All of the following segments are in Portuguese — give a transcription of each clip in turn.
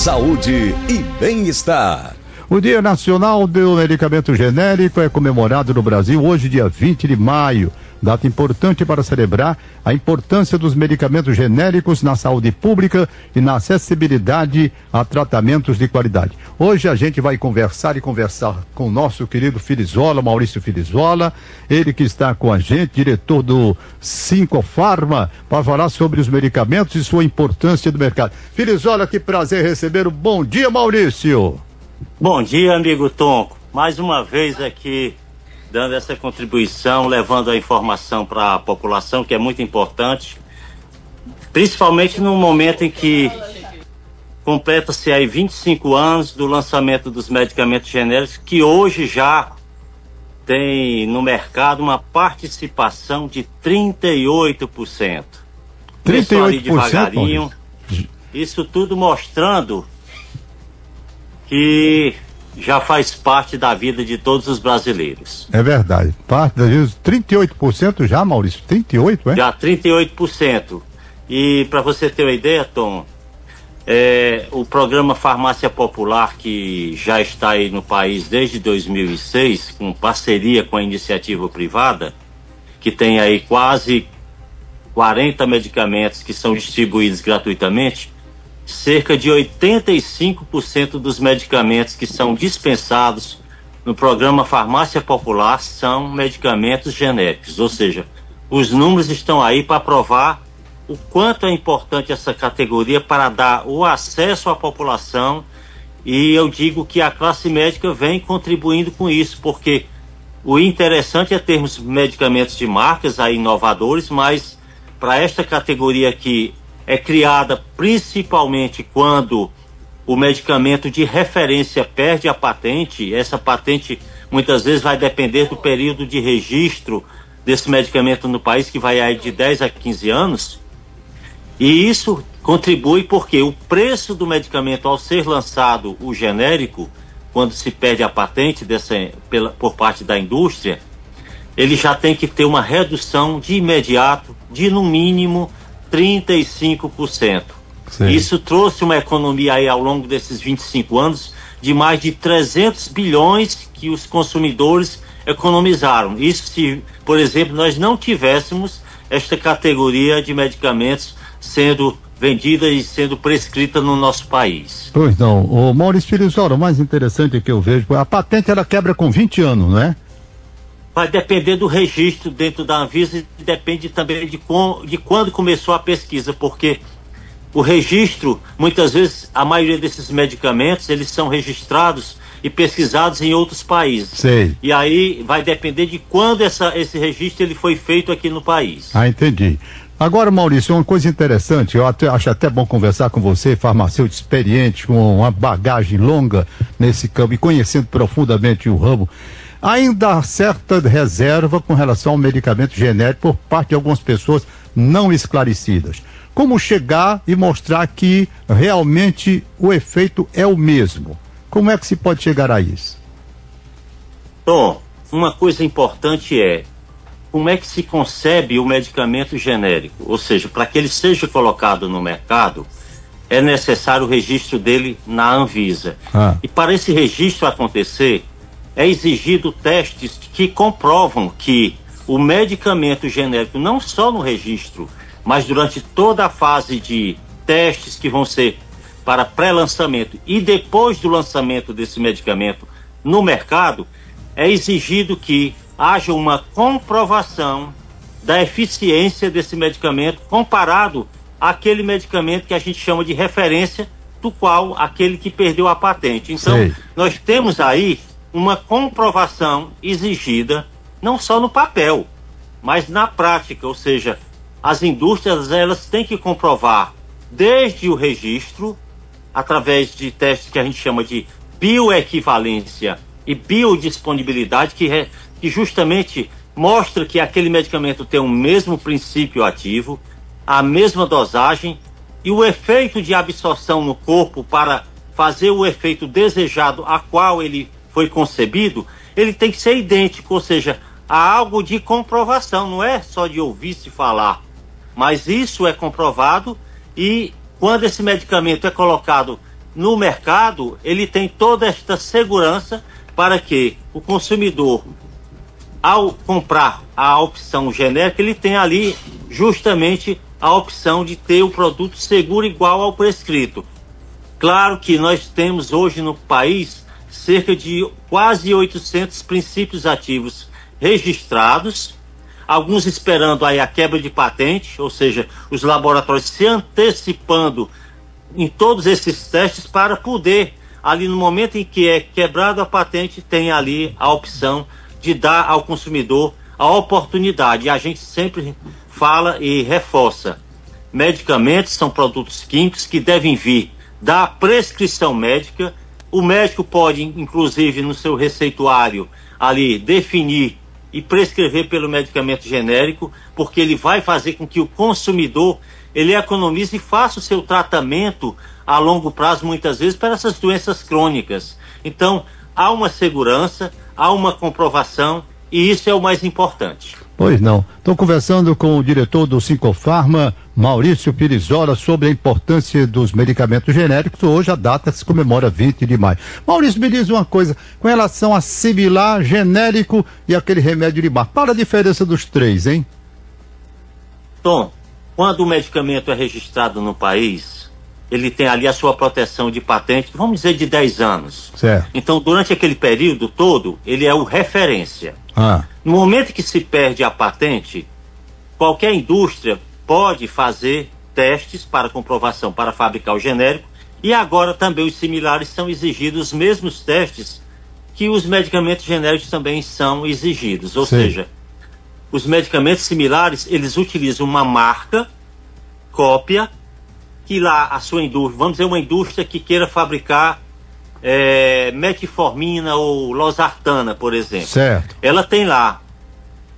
saúde e bem-estar. O Dia Nacional do Medicamento Genérico é comemorado no Brasil hoje, dia 20 de maio. Data importante para celebrar a importância dos medicamentos genéricos na saúde pública e na acessibilidade a tratamentos de qualidade. Hoje a gente vai conversar com o nosso querido Filizola, Maurício Filizola, ele que está com a gente, diretor do Sincofarma, para falar sobre os medicamentos e sua importância do mercado. Filizola, que prazer receber. Bom dia, Maurício. Bom dia, amigo Tonco. Mais uma vez aqui dando essa contribuição, levando a informação para a população, que é muito importante, principalmente no momento em que completa-se aí 25 anos do lançamento dos medicamentos genéricos, que hoje já tem no mercado uma participação de 38%. 38% ali devagarinho, isso tudo mostrando que já faz parte da vida de todos os brasileiros. É verdade. Parte da vida, 38% já, Maurício? 38%, é? Já 38%. E para você ter uma ideia, Tom, o programa Farmácia Popular, que já está aí no país desde 2006, com parceria com a iniciativa privada, que tem aí quase 40 medicamentos que são distribuídos gratuitamente, cerca de 85% dos medicamentos que são dispensados no programa Farmácia Popular são medicamentos genéricos, ou seja, os números estão aí para provar o quanto é importante essa categoria para dar o acesso à população, e eu digo que a classe médica vem contribuindo com isso, porque o interessante é termos medicamentos de marcas aí inovadores, mas para esta categoria aqui é criada principalmente quando o medicamento de referência perde a patente. Essa patente muitas vezes vai depender do período de registro desse medicamento no país, que vai aí de 10 a 15 anos. E isso contribui porque o preço do medicamento, ao ser lançado o genérico, quando se perde a patente por parte da indústria, ele já tem que ter uma redução de imediato de no mínimo 35%. Sim. Isso trouxe uma economia aí ao longo desses 25 anos de mais de 300 bilhões que os consumidores economizaram. Isso se, por exemplo, nós não tivéssemos esta categoria de medicamentos sendo vendida e sendo prescrita no nosso país. Pois não. O Maurício Filizola, o mais interessante que eu vejo, a patente ela quebra com 20 anos, não é? Vai depender do registro dentro da Anvisa e depende também de quando começou a pesquisa, porque o registro, muitas vezes, a maioria desses medicamentos, eles são registrados e pesquisados em outros países. Sei. E aí vai depender de quando esse registro ele foi feito aqui no país. Ah, entendi. Agora, Maurício, uma coisa interessante, eu acho até bom conversar com você, farmacêutico experiente, com uma bagagem longa nesse campo e conhecendo profundamente o ramo. Ainda há certa reserva com relação ao medicamento genérico por parte de algumas pessoas não esclarecidas. Como chegar e mostrar que realmente o efeito é o mesmo? Como é que se pode chegar a isso? Bom, uma coisa importante é como é que se concebe o medicamento genérico. Ou seja, para que ele seja colocado no mercado, é necessário o registro dele na Anvisa. E para esse registro acontecer, é exigido testes que comprovam que o medicamento genérico, não só no registro, mas durante toda a fase de testes que vão ser para pré-lançamento e depois do lançamento desse medicamento no mercado, é exigido que haja uma comprovação da eficiência desse medicamento comparado àquele medicamento que a gente chama de referência, do qual aquele que perdeu a patente. Então, nós temos aí uma comprovação exigida, não só no papel, mas na prática, ou seja, as indústrias elas têm que comprovar desde o registro, através de testes que a gente chama de bioequivalência e biodisponibilidade, que justamente mostra que aquele medicamento tem o mesmo princípio ativo, a mesma dosagem e o efeito de absorção no corpo para fazer o efeito desejado a qual ele foi concebido, ele tem que ser idêntico, ou seja, há algo de comprovação, não é só de ouvir-se falar, mas isso é comprovado. E quando esse medicamento é colocado no mercado, ele tem toda esta segurança para que o consumidor, ao comprar a opção genérica, ele tem ali justamente a opção de ter o produto seguro igual ao prescrito. Claro que nós temos hoje no país cerca de quase 800 princípios ativos registrados, alguns esperando aí a quebra de patente, ou seja, os laboratórios se antecipando em todos esses testes para poder, ali no momento em que é quebrado a patente, tem ali a opção de dar ao consumidor a oportunidade. E a gente sempre fala e reforça: medicamentos são produtos químicos que devem vir da prescrição médica. O médico pode, inclusive, no seu receituário ali, definir e prescrever pelo medicamento genérico, porque ele vai fazer com que o consumidor ele economize e faça o seu tratamento a longo prazo, muitas vezes, para essas doenças crônicas. Então, há uma segurança, há uma comprovação, e isso é o mais importante. Pois não. Estou conversando com o diretor do Sincofarma, Maurício Pirizola, sobre a importância dos medicamentos genéricos. Hoje a data se comemora 20 de maio. Maurício, me diz uma coisa, com relação a similar, genérico e aquele remédio de marca. Qual a diferença dos três, hein? Tom, quando o medicamento é registrado no país, ele tem ali a sua proteção de patente, vamos dizer, de 10 anos. Certo. Então, durante aquele período todo, ele é o referência. Ah. No momento que se perde a patente, qualquer indústria pode fazer testes para comprovação para fabricar o genérico, e agora também os similares são exigidos os mesmos testes que os medicamentos genéricos também são exigidos. Ou seja, os medicamentos similares, eles utilizam uma marca, cópia, que lá a sua indústria, vamos dizer uma indústria que queira fabricar metformina ou losartana, por exemplo. Certo. Ela tem lá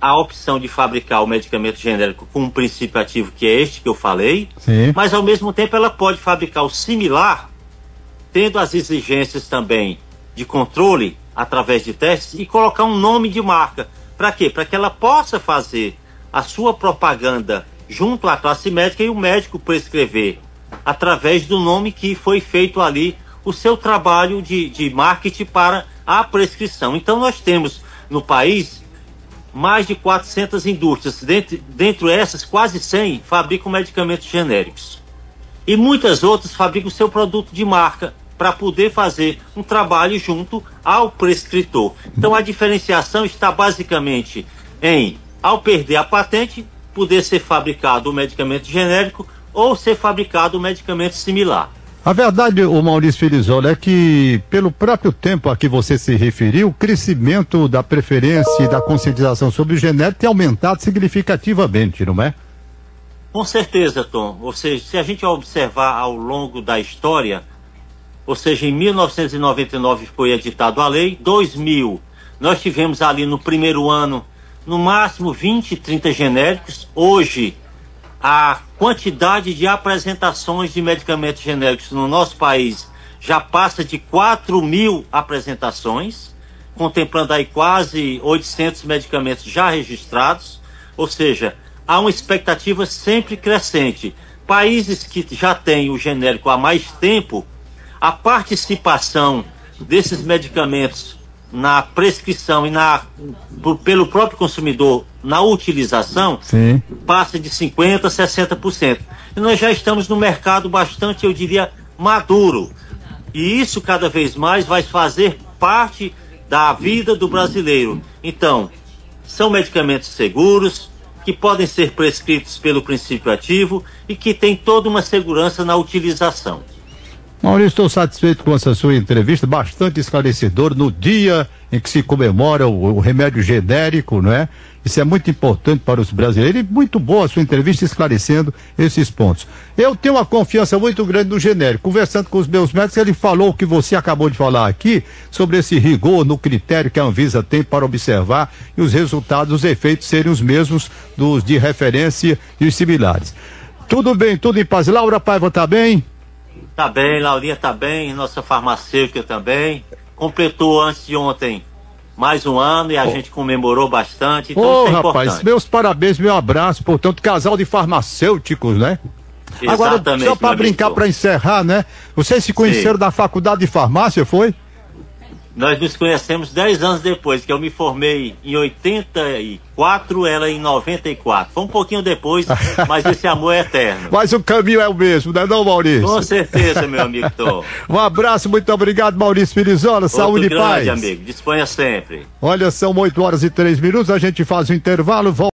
a opção de fabricar o medicamento genérico com um princípio ativo que é este que eu falei. Sim. Mas ao mesmo tempo ela pode fabricar o similar, tendo as exigências também de controle através de testes, e colocar um nome de marca. Para quê? Para que ela possa fazer a sua propaganda junto à classe médica e o médico prescrever através do nome que foi feito ali o seu trabalho de marketing para a prescrição. Então nós temos no país mais de 400 indústrias, dentro essas quase 100 fabricam medicamentos genéricos. E muitas outras fabricam o seu produto de marca para poder fazer um trabalho junto ao prescritor. Então a diferenciação está basicamente em, ao perder a patente, poder ser fabricado o medicamento genérico ou ser fabricado o medicamento similar. A verdade, o Maurício Pirizola, é que pelo próprio tempo a que você se referiu, o crescimento da preferência e da conscientização sobre o genérico tem aumentado significativamente, não é? Com certeza, Tom. Ou seja, se a gente observar ao longo da história, ou seja, em 1999 foi editada a lei, 2000 nós tivemos ali no primeiro ano no máximo 20, 30 genéricos. Hoje a quantidade de apresentações de medicamentos genéricos no nosso país já passa de 4.000 apresentações, contemplando aí quase 800 medicamentos já registrados. Ou seja, há uma expectativa sempre crescente. Países que já têm o genérico há mais tempo, a participação desses medicamentos na prescrição e pelo próprio consumidor na utilização, sim, passa de 50% a 60%. E nós já estamos no mercado bastante, eu diria, maduro. E isso cada vez mais vai fazer parte da vida do brasileiro. Então, são medicamentos seguros, que podem ser prescritos pelo princípio ativo e que tem toda uma segurança na utilização. Maurício, estou satisfeito com essa sua entrevista, bastante esclarecedor no dia em que se comemora o remédio genérico, não é? Isso é muito importante para os brasileiros, e muito boa a sua entrevista esclarecendo esses pontos. Eu tenho uma confiança muito grande no genérico. Conversando com os meus médicos, ele falou o que você acabou de falar aqui, sobre esse rigor no critério que a Anvisa tem para observar e os resultados, os efeitos serem os mesmos dos de referência e os similares. Tudo bem, tudo em paz. Laura Paiva tá bem? Tá bem, Laurinha tá bem, nossa farmacêutica também. Completou antes de ontem mais um ano e a gente comemorou bastante. Então isso é rapaz, importante. Meus parabéns, meu abraço, portanto, casal de farmacêuticos, né? Agora, só para brincar, para encerrar, né? Vocês se conheceram da faculdade de farmácia, foi? Nós nos conhecemos 10 anos depois, que eu me formei em 84, ela em 94. Foi um pouquinho depois, mas esse amor é eterno. Mas o caminho é o mesmo, não é não, Maurício? Com certeza, meu amigo Tom. Um abraço, muito obrigado, Maurício Pirizola, saúde e paz. Amigo, disponha sempre. Olha, são 8 horas e 3 minutos, a gente faz o intervalo, volta.